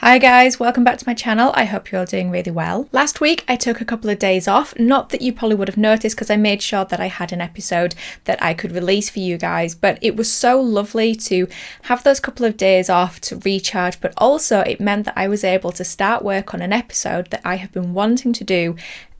Hi guys, welcome back to my channel. I hope you're all doing really well. Last week I took a couple of days off, not that you probably would have noticed because I made sure that I had an episode that I could release for you guys, but it was so lovely to have those couple of days off to recharge, but also it meant that I was able to start work on an episode that I have been wanting to do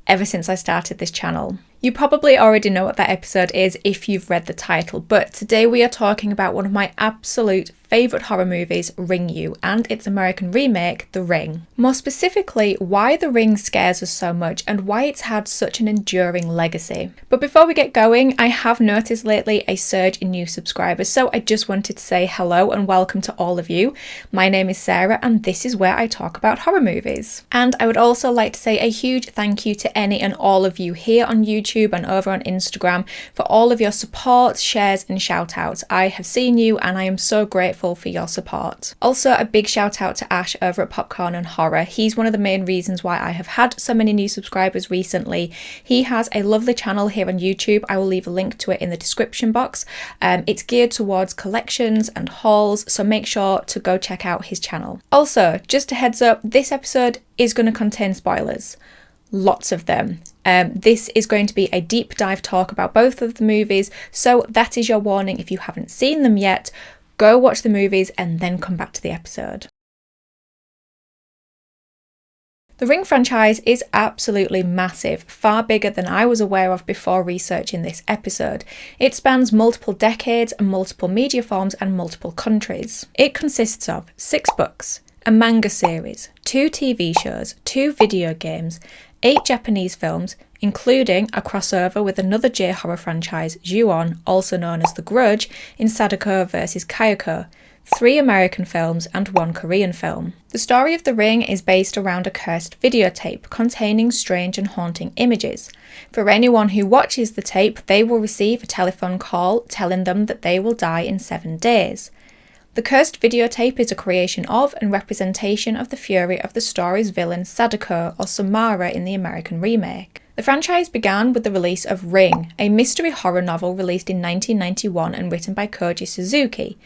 ever since I started this channel. You probably already know what that episode is if you've read the title, but today we are talking about one of my absolute favourite horror movies, Ringu, and its American remake, The Ring. More specifically, why The Ring scares us so much and why it's had such an enduring legacy. But before we get going, I have noticed lately a surge in new subscribers, so I just wanted to say hello and welcome to all of you. My name is Sarah and this is where I talk about horror movies. And I would also like to say a huge thank you to any and all of you here on YouTube and over on Instagram for all of your support, shares and shout outs. I have seen you and I am so grateful for your support. Also a big shout out to Ash over at Popcorn and Horror. He's one of the main reasons why I have had so many new subscribers recently. He has a lovely channel here on YouTube. I will leave a link to it in the description box. It's geared towards collections and hauls, so make sure to go check out his channel. Also, just a heads up, this episode is going to contain spoilers. Lots of them. This is going to be a deep dive talk about both of the movies, so that is your warning if you haven't seen them yet. Go watch the movies and then come back to the episode. The Ring franchise is absolutely massive, far bigger than I was aware of before researching this episode. It spans multiple decades and multiple media forms and multiple countries. It consists of 6 books, a manga series, 2 TV shows, 2 video games, 8 Japanese films, including a crossover with another J-horror franchise, Ju-on, also known as The Grudge, in Sadako vs Kayako, 3 American films and 1 Korean film. The story of The Ring is based around a cursed videotape containing strange and haunting images. For anyone who watches the tape, they will receive a telephone call telling them that they will die in 7 days. The cursed videotape is a creation of and representation of the fury of the story's villain Sadako, or Samara in the American remake. The franchise began with the release of Ring, a mystery horror novel released in 1991 and written by Koji Suzuki.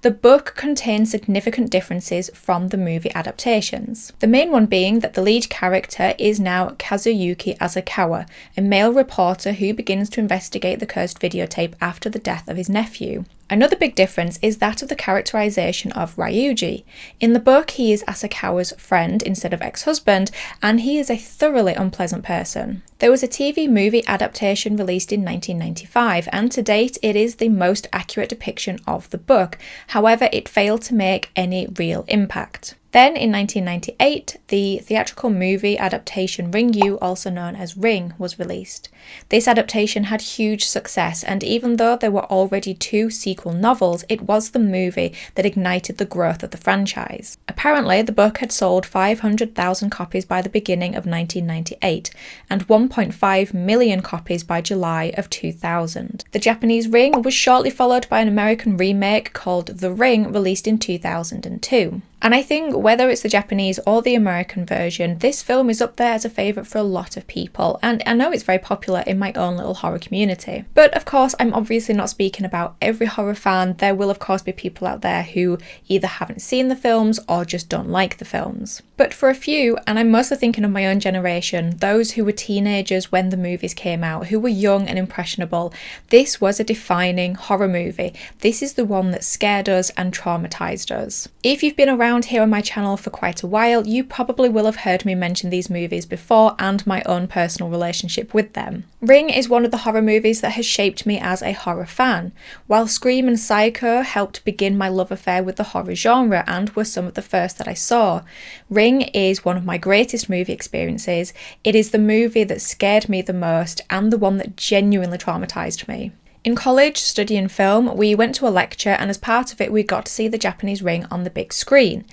The book contains significant differences from the movie adaptations. The main one being that the lead character is now Kazuyuki Asakawa, a male reporter who begins to investigate the cursed videotape after the death of his nephew. Another big difference is that of the characterization of Ryuji. In the book, he is Asakawa's friend instead of ex-husband, and he is a thoroughly unpleasant person. There was a TV movie adaptation released in 1995, and to date it is the most accurate depiction of the book. However, it failed to make any real impact. Then in 1998, the theatrical movie adaptation Ringu, also known as Ring, was released. This adaptation had huge success, and even though there were already 2 sequel novels, it was the movie that ignited the growth of the franchise. Apparently, the book had sold 500,000 copies by the beginning of 1998, and 1.5 million copies by July of 2000. The Japanese Ring was shortly followed by an American remake called The Ring, released in 2002. And I think whether it's the Japanese or the American version, this film is up there as a favourite for a lot of people, and I know it's very popular in my own little horror community. But of course, I'm obviously not speaking about every horror fan. There will of course be people out there who either haven't seen the films or just don't like the films. But for a few, and I'm mostly thinking of my own generation, those who were teenagers when the movies came out, who were young and impressionable, this was a defining horror movie. This is the one that scared us and traumatised us. If you've been around here on my channel for quite a while, you probably will have heard me mention these movies before and my own personal relationship with them. Ring is one of the horror movies that has shaped me as a horror fan. While Scream and Psycho helped begin my love affair with the horror genre and were some of the first that I saw, Ring is one of my greatest movie experiences. It is the movie that scared me the most and the one that genuinely traumatised me. In college, studying film, we went to a lecture, and as part of it we got to see the Japanese Ring on the big screen.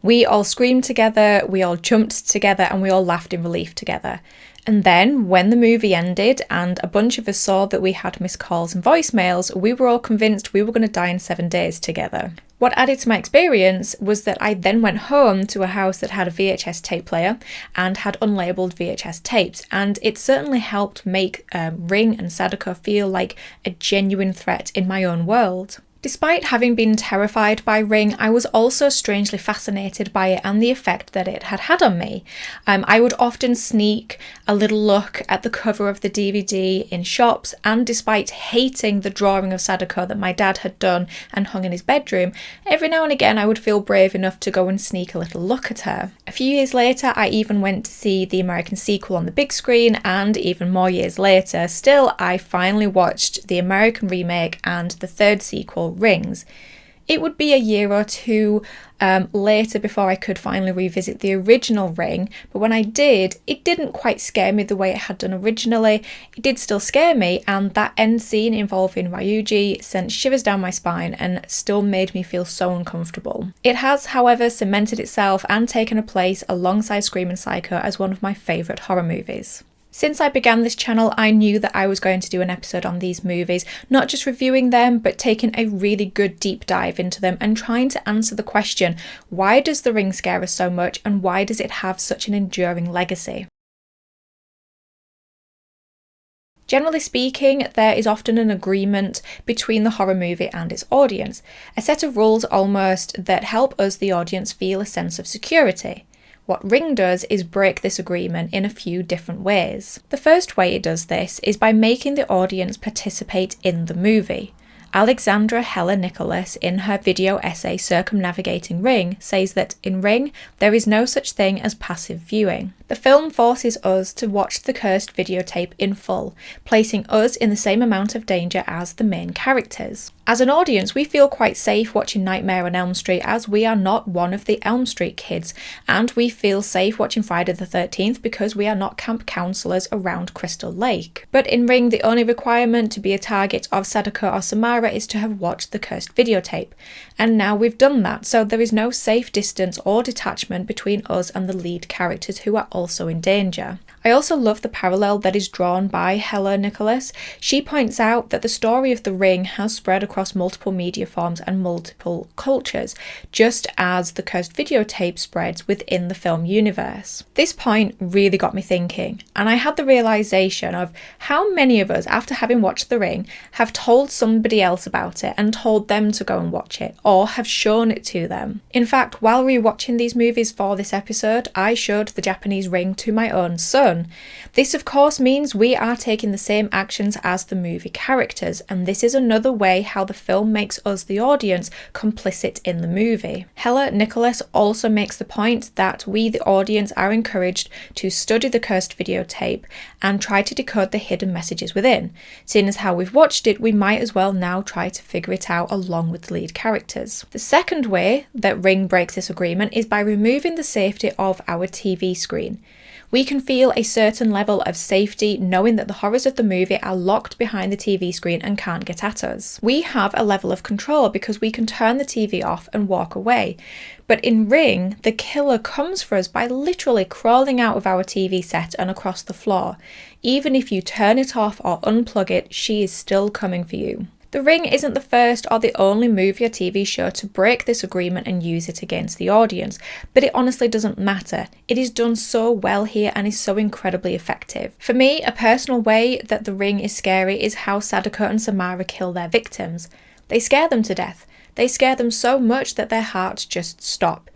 We all screamed together, we all jumped together, and we all laughed in relief together. And then, when the movie ended and a bunch of us saw that we had missed calls and voicemails, we were all convinced we were going to die in 7 days together. What added to my experience was that I then went home to a house that had a VHS tape player and had unlabelled VHS tapes, and it certainly helped make Ring and Sadako feel like a genuine threat in my own world. Despite having been terrified by Ring, I was also strangely fascinated by it and the effect that it had had on me. I would often sneak a little look at the cover of the DVD in shops, and despite hating the drawing of Sadako that my dad had done and hung in his bedroom, every now and again I would feel brave enough to go and sneak a little look at her. A few years later, I even went to see the American sequel on the big screen, and even more years later, still I finally watched the American remake and the third sequel, Rings. It would be a year or two later before I could finally revisit the original Ring, but when I did, it didn't quite scare me the way it had done originally. It did still scare me, and that end scene involving Ryuji sent shivers down my spine and still made me feel so uncomfortable. It has, however, cemented itself and taken a place alongside Scream and Psycho as one of my favourite horror movies. Since I began this channel, I knew that I was going to do an episode on these movies, not just reviewing them, but taking a really good deep dive into them and trying to answer the question, why does The Ring scare us so much, and why does it have such an enduring legacy? Generally speaking, there is often an agreement between the horror movie and its audience, a set of rules almost that help us, the audience, feel a sense of security. What Ring does is break this agreement in a few different ways. The first way it does this is by making the audience participate in the movie. Alexandra Hella Nicholas, in her video essay Circumnavigating Ring, says that in Ring, there is no such thing as passive viewing. The film forces us to watch the cursed videotape in full, placing us in the same amount of danger as the main characters. As an audience, we feel quite safe watching Nightmare on Elm Street, as we are not one of the Elm Street kids, and we feel safe watching Friday the 13th because we are not camp counselors around Crystal Lake. But in Ring, the only requirement to be a target of Sadako or Samara is to have watched the cursed videotape, and now we've done that, so there is no safe distance or detachment between us and the lead characters, who are also in danger. I also love the parallel that is drawn by Hella Nicholas. She points out that the story of The Ring has spread across multiple media forms and multiple cultures, just as the cursed videotape spreads within the film universe. This point really got me thinking, and I had the realisation of how many of us, after having watched The Ring, have told somebody else about it and told them to go and watch it, or have shown it to them. In fact, while rewatching these movies for this episode, I showed the Japanese Ring to my own son. This of course means we are taking the same actions as the movie characters, and this is another way how the film makes us, the audience, complicit in the movie. Hella Nicholas also makes the point that we, the audience, are encouraged to study the cursed videotape and try to decode the hidden messages within. Seeing as how we've watched it, we might as well now try to figure it out along with the lead characters. The second way that Ring breaks this agreement is by removing the safety of our TV screen. We can feel a certain level of safety knowing that the horrors of the movie are locked behind the TV screen and can't get at us. We have a level of control because we can turn the TV off and walk away. But in Ring, the killer comes for us by literally crawling out of our TV set and across the floor. Even if you turn it off or unplug it, she is still coming for you. The Ring isn't the first or the only movie or TV show to break this agreement and use it against the audience, but it honestly doesn't matter. It is done so well here and is so incredibly effective. For me, a personal way that The Ring is scary is how Sadako and Samara kill their victims. They scare them to death. They scare them so much that their hearts just stop.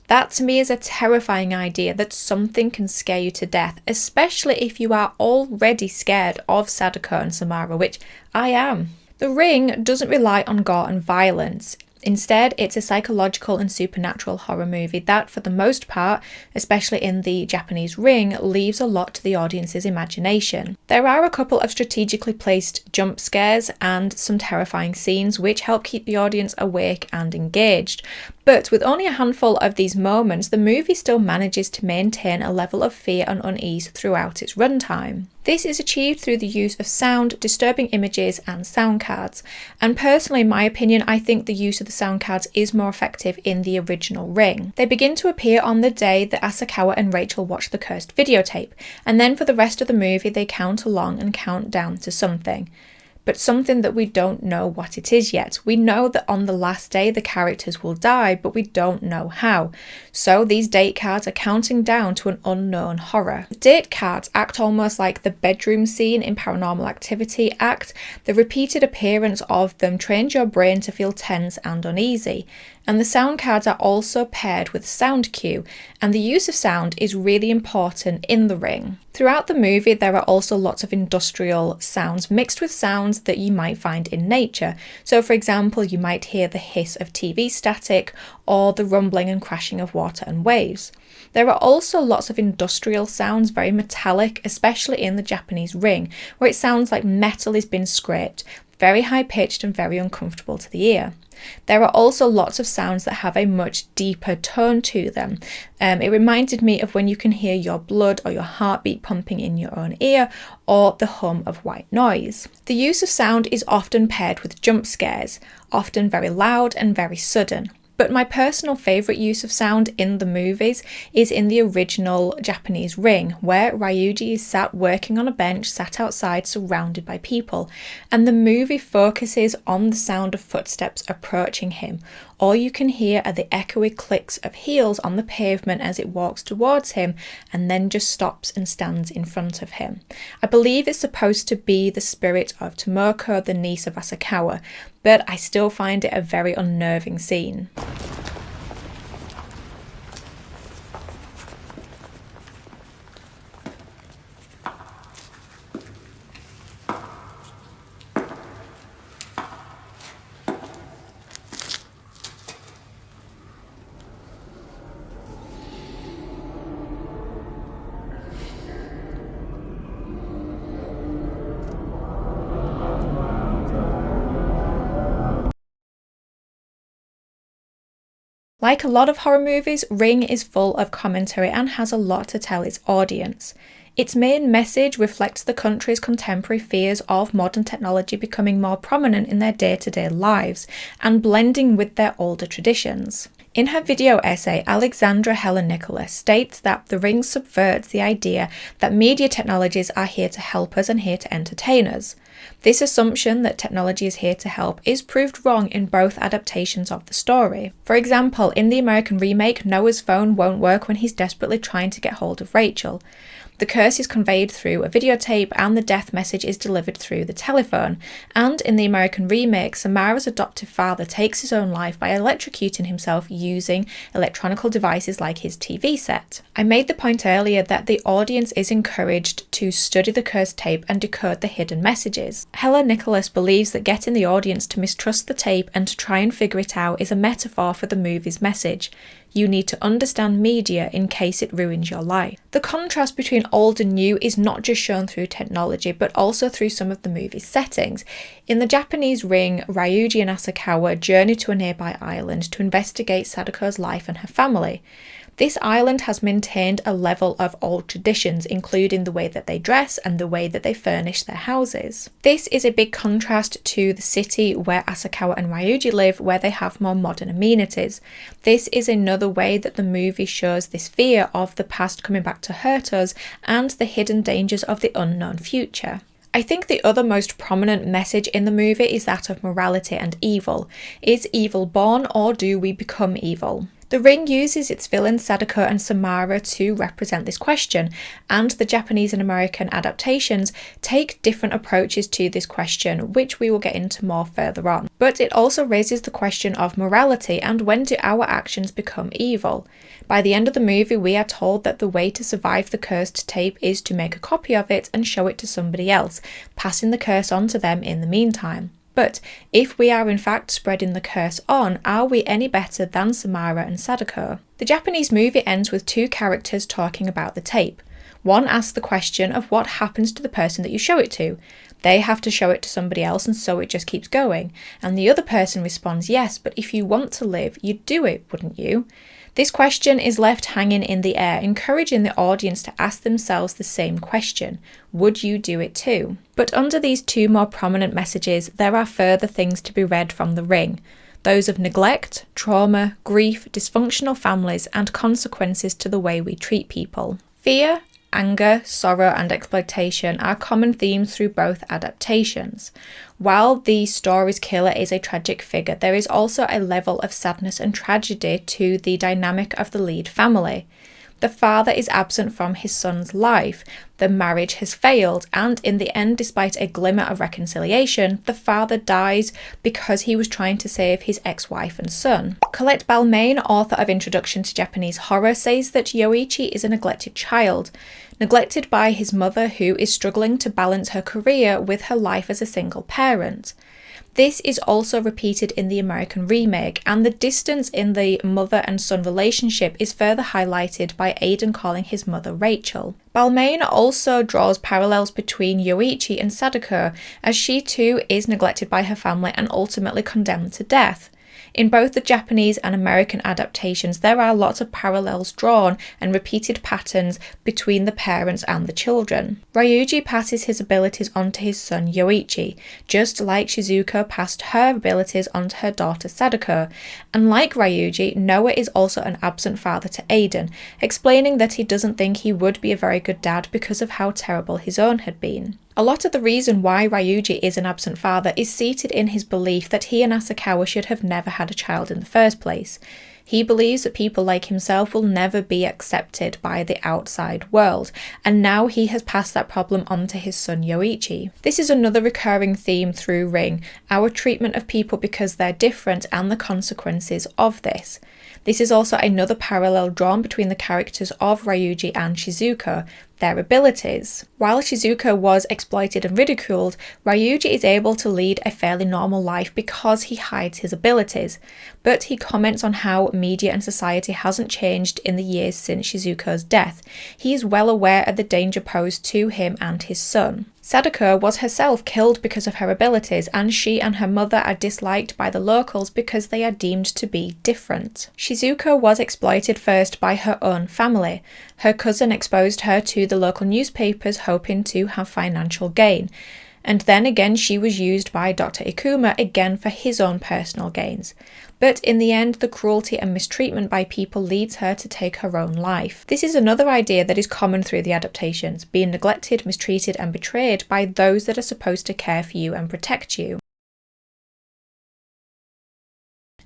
That to me is a terrifying idea, that something can scare you to death, especially if you are already scared of Sadako and Samara, which I am. The Ring doesn't rely on gore and violence. Instead, it's a psychological and supernatural horror movie that, for the most part, especially in the Japanese Ring, leaves a lot to the audience's imagination. There are a couple of strategically placed jump scares and some terrifying scenes which help keep the audience awake and engaged. But with only a handful of these moments, the movie still manages to maintain a level of fear and unease throughout its runtime. This is achieved through the use of sound, disturbing images, and sound cards. And personally, in my opinion, I think the use of the sound cards is more effective in the original Ring. They begin to appear on the day that Asakawa and Rachel watch the cursed videotape, and then for the rest of the movie they count along and count down to something. but something that we don't know what it is yet. We know that on the last day the characters will die, but we don't know how. So these date cards are counting down to an unknown horror. The date cards act almost like the bedroom scene in Paranormal Activity act. The repeated appearance of them trains your brain to feel tense and uneasy. And the sound cards are also paired with sound cue, and the use of sound is really important in The Ring. Throughout the movie, there are also lots of industrial sounds mixed with sounds that you might find in nature. So for example, you might hear the hiss of TV static or the rumbling and crashing of water and waves. There are also lots of industrial sounds, very metallic, especially in the Japanese Ring, where it sounds like metal is being scraped, very high pitched and very uncomfortable to the ear. There are also lots of sounds that have a much deeper tone to them. It reminded me of when you can hear your blood or your heartbeat pumping in your own ear, or the hum of white noise. The use of sound is often paired with jump scares, often very loud and very sudden. But my personal favourite use of sound in the movies is in the original Japanese Ring, where Ryuji is sat working on a bench, sat outside surrounded by people, and the movie focuses on the sound of footsteps approaching him. All you can hear are the echoey clicks of heels on the pavement as it walks towards him and then just stops and stands in front of him. I believe it's supposed to be the spirit of Tomoko, the niece of Asakawa, but I still find it a very unnerving scene. Like a lot of horror movies, Ring is full of commentary and has a lot to tell its audience. Its main message reflects the country's contemporary fears of modern technology becoming more prominent in their day-to-day lives and blending with their older traditions. In her video essay, Alexandra Nicholas states that The Ring subverts the idea that media technologies are here to help us and here to entertain us. This assumption that technology is here to help is proved wrong in both adaptations of the story. For example, in the American remake, Noah's phone won't work when he's desperately trying to get hold of Rachel. The curse is conveyed through a videotape and the death message is delivered through the telephone. And in the American remake, Samara's adoptive father takes his own life by electrocuting himself using electronic devices like his TV set. I made the point earlier that the audience is encouraged to study the cursed tape and decode the hidden messages. Nicholas believes that getting the audience to mistrust the tape and to try and figure it out is a metaphor for the movie's message. You need to understand media in case it ruins your life. The contrast between old and new is not just shown through technology, but also through some of the movie's settings. In the Japanese Ring, Ryuji and Asakawa journey to a nearby island to investigate Sadako's life and her family. This island has maintained a level of old traditions, including the way that they dress and the way that they furnish their houses. This is a big contrast to the city where Asakawa and Ryuji live, where they have more modern amenities. This is another way that the movie shows this fear of the past coming back to hurt us and the hidden dangers of the unknown future. I think the other most prominent message in the movie is that of morality and evil. Is evil born or do we become evil? The Ring uses its villains Sadako and Samara to represent this question, and the Japanese and American adaptations take different approaches to this question, which we will get into more further on. But it also raises the question of morality and when do our actions become evil? By the end of the movie, we are told that the way to survive the cursed tape is to make a copy of it and show it to somebody else, passing the curse on to them in the meantime. But if we are in fact spreading the curse on, are we any better than Samara and Sadako? The Japanese movie ends with two characters talking about the tape. One asks the question of what happens to the person that you show it to. They have to show it to somebody else and so it just keeps going. And the other person responds, yes, but if you want to live, you'd do it, wouldn't you? This question is left hanging in the air, encouraging the audience to ask themselves the same question. Would you do it too? But under these two more prominent messages, there are further things to be read from The Ring. Those of neglect, trauma, grief, dysfunctional families, and consequences to the way we treat people. Fear, anger, sorrow, and exploitation are common themes through both adaptations. While the story's killer is a tragic figure, there is also a level of sadness and tragedy to the dynamic of the lead family. The father is absent from his son's life, the marriage has failed, and in the end, despite a glimmer of reconciliation, the father dies because he was trying to save his ex-wife and son. Colette Balmain, author of Introduction to Japanese Horror, says that Yoichi is a neglected child, neglected by his mother who is struggling to balance her career with her life as a single parent. This is also repeated in the American remake, and the distance in the mother and son relationship is further highlighted by Aiden calling his mother Rachel. Balmain also draws parallels between Yoichi and Sadako, as she too is neglected by her family and ultimately condemned to death. In both the Japanese and American adaptations, there are lots of parallels drawn and repeated patterns between the parents and the children. Ryuji passes his abilities on to his son Yoichi, just like Shizuko passed her abilities on to her daughter Sadako. And like Ryuji, Noah is also an absent father to Aiden, explaining that he doesn't think he would be a very good dad because of how terrible his own had been. A lot of the reason why Ryuji is an absent father is seated in his belief that he and Asakawa should have never had a child in the first place. He believes that people like himself will never be accepted by the outside world, and now he has passed that problem on to his son Yoichi. This is another recurring theme through Ring, our treatment of people because they're different and the consequences of this. This is also another parallel drawn between the characters of Ryuji and Shizuko, their abilities. While Shizuko was exploited and ridiculed, Ryuji is able to lead a fairly normal life because he hides his abilities, but he comments on how media and society hasn't changed in the years since Shizuko's death. He is well aware of the danger posed to him and his son. Sadako was herself killed because of her abilities, and she and her mother are disliked by the locals because they are deemed to be different. Shizuko was exploited first by her own family. Her cousin exposed her to the local newspapers hoping to have financial gain. And then again she was used by Dr. Ikuma again for his own personal gains. But in the end, the cruelty and mistreatment by people leads her to take her own life. This is another idea that is common through the adaptations, being neglected, mistreated and betrayed by those that are supposed to care for you and protect you.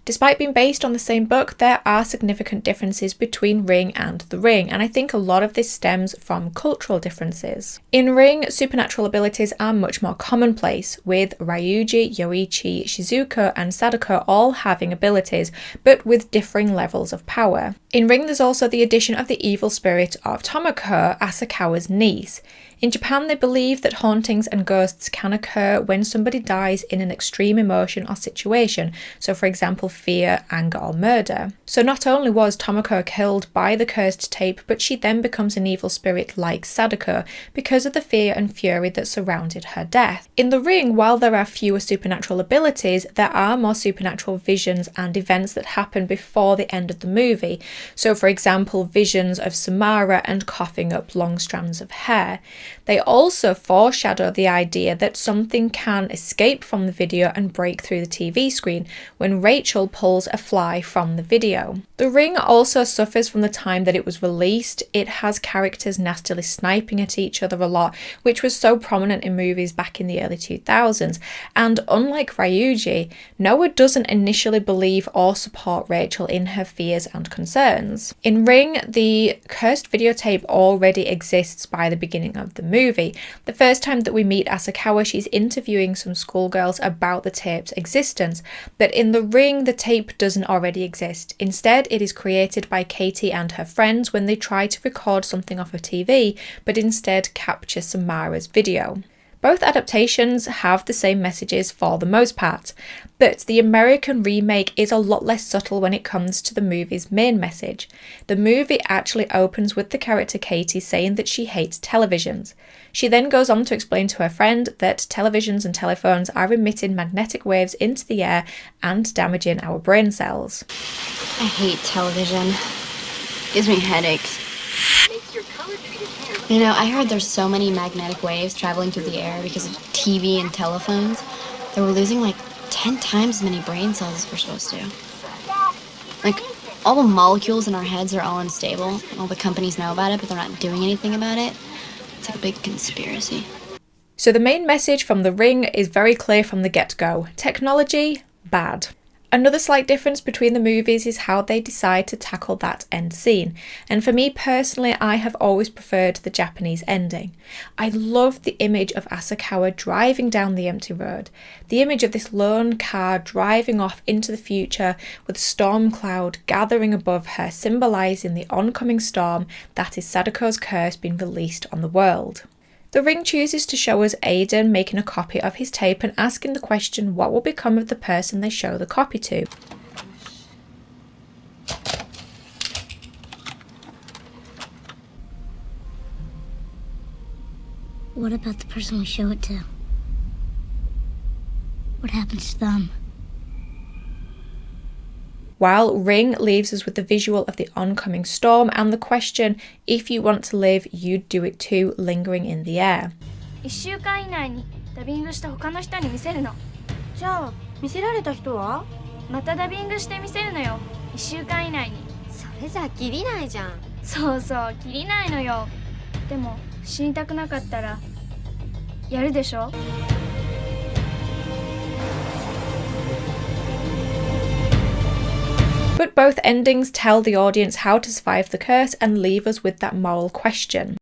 Despite being based on the same book, there are significant differences between Ring and The Ring, and I think a lot of this stems from cultural differences. In Ring, supernatural abilities are much more commonplace, with Ryuji, Yoichi, Shizuko and Sadako all having abilities, but with differing levels of power. In Ring, there's also the addition of the evil spirit of Tomoko, Asakawa's niece. In Japan, they believe that hauntings and ghosts can occur when somebody dies in an extreme emotion or situation, so for example fear, anger or murder. So not only was Tomoko killed by the cursed tape, but she then becomes an evil spirit like Sadako because of the fear and fury that surrounded her death. In The Ring, while there are fewer supernatural abilities, there are more supernatural visions and events that happen before the end of the movie. So for example, visions of Samara and coughing up long strands of hair. They also foreshadow the idea that something can escape from the video and break through the TV screen when Rachel pulls a fly from the video. The Ring also suffers from the time that it was released. It has characters nastily sniping at each other a lot, which was so prominent in movies back in the early 2000s. And unlike Ryuji, Noah doesn't initially believe or support Rachel in her fears and concerns. In Ring, the cursed videotape already exists by the beginning of the movie. The first time that we meet Asakawa, she's interviewing some schoolgirls about the tape's existence, but in The Ring, the tape doesn't already exist. Instead, it is created by Katie and her friends when they try to record something off of TV, but instead capture Samara's video. Both adaptations have the same messages for the most part, but the American remake is a lot less subtle when it comes to the movie's main message. The movie actually opens with the character Katie saying that she hates televisions. She then goes on to explain to her friend that televisions and telephones are emitting magnetic waves into the air and damaging our brain cells. I hate television. Gives me headaches. You know, I heard there's so many magnetic waves traveling through the air because of TV and telephones that we're losing like 10 times as many brain cells as we're supposed to. Like, all the molecules in our heads are all unstable. All the companies know about it, but they're not doing anything about it. It's like a big conspiracy. So the main message from The Ring is very clear from the get-go. Technology, bad. Another slight difference between the movies is how they decide to tackle that end scene, and for me personally, I have always preferred the Japanese ending. I love the image of Asakawa driving down the empty road, the image of this lone car driving off into the future with a storm cloud gathering above her, symbolising the oncoming storm that is Sadako's curse being released on the world. The Ring chooses to show us Aiden making a copy of his tape and asking the question what will become of the person they show the copy to. What about the person we show it to? What happens to them? While Ring leaves us with the visual of the oncoming storm and the question, if you want to live, you'd do it too, lingering in the air. 1週間以内にダビングした他の人に見せるの。じゃあ見せられた人はまたダビングして見せるのよ。1週間以内に。それじゃ切りないじゃん。そうそう切りないのよ。でも死にたくなかったらやるでしょ。But both endings tell the audience how to survive the curse and leave us with that moral question.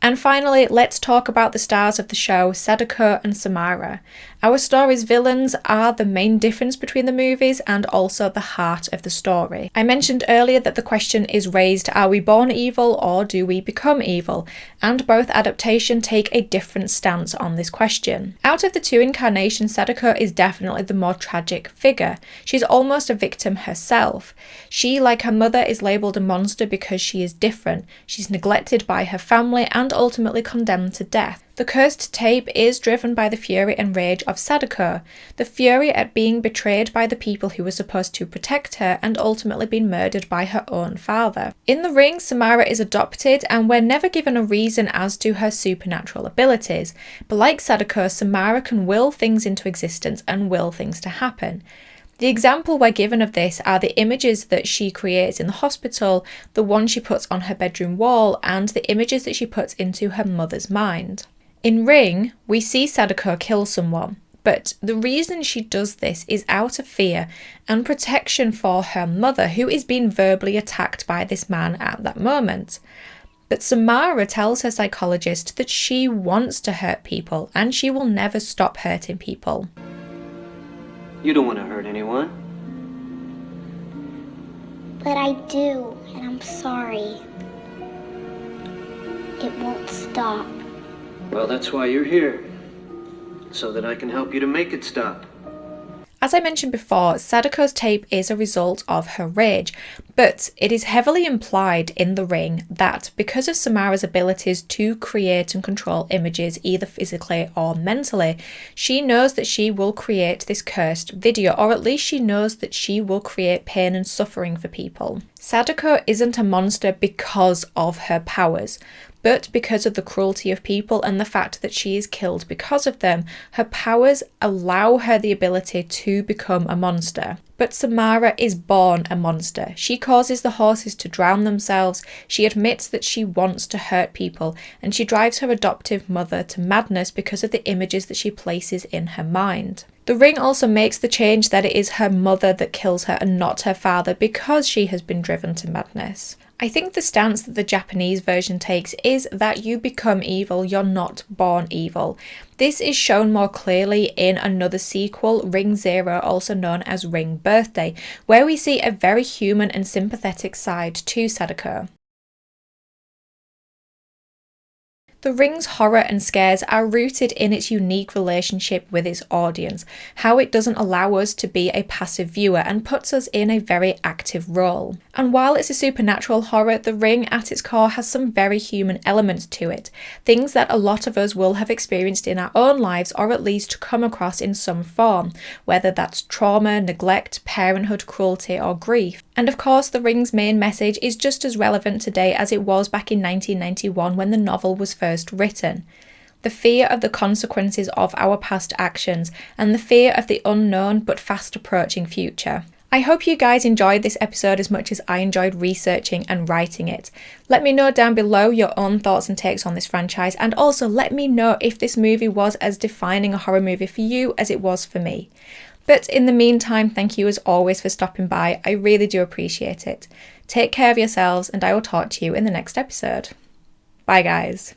And finally, let's talk about the stars of the show, Sadako and Samara. Our story's villains are the main difference between the movies and also the heart of the story. I mentioned earlier that the question is raised, are we born evil or do we become evil? And both adaptations take a different stance on this question. Out of the two incarnations, Sadako is definitely the more tragic figure. She's almost a victim herself. She, like her mother, is labelled a monster because she is different. She's neglected by her family and ultimately condemned to death. The cursed tape is driven by the fury and rage of Sadako, the fury at being betrayed by the people who were supposed to protect her and ultimately being murdered by her own father. In The Ring, Samara is adopted and we're never given a reason as to her supernatural abilities, but like Sadako, Samara can will things into existence and will things to happen. The example we're given of this are the images that she creates in the hospital, the one she puts on her bedroom wall, and the images that she puts into her mother's mind. In Ring, we see Sadako kill someone, but the reason she does this is out of fear and protection for her mother, who is being verbally attacked by this man at that moment. But Samara tells her psychologist that she wants to hurt people and she will never stop hurting people. You don't want to hurt anyone. But I do, and I'm sorry. It won't stop. Well, that's why you're here. So that I can help you to make it stop. As I mentioned before, Sadako's tape is a result of her rage, but it is heavily implied in The Ring that because of Samara's abilities to create and control images either physically or mentally, she knows that she will create this cursed video, or at least she knows that she will create pain and suffering for people. Sadako isn't a monster because of her powers, but because of the cruelty of people and the fact that she is killed because of them. Her powers allow her the ability to become a monster. But Samara is born a monster. She causes the horses to drown themselves, she admits that she wants to hurt people, and she drives her adoptive mother to madness because of the images that she places in her mind. The Ring also makes the change that it is her mother that kills her and not her father because she has been driven to madness. I think the stance that the Japanese version takes is that you become evil, you're not born evil. This is shown more clearly in another sequel, Ring Zero, also known as Ring Birthday, where we see a very human and sympathetic side to Sadako. The Ring's horror and scares are rooted in its unique relationship with its audience, how it doesn't allow us to be a passive viewer and puts us in a very active role. And while it's a supernatural horror, The Ring at its core has some very human elements to it, things that a lot of us will have experienced in our own lives or at least come across in some form, whether that's trauma, neglect, parenthood, cruelty or grief. And of course, The Ring's main message is just as relevant today as it was back in 1991 when the novel was first written. The fear of the consequences of our past actions and the fear of the unknown but fast approaching future. I hope you guys enjoyed this episode as much as I enjoyed researching and writing it. Let me know down below your own thoughts and takes on this franchise, and also let me know if this movie was as defining a horror movie for you as it was for me. But in the meantime, thank you as always for stopping by. I really do appreciate it. Take care of yourselves, and I will talk to you in the next episode. Bye guys.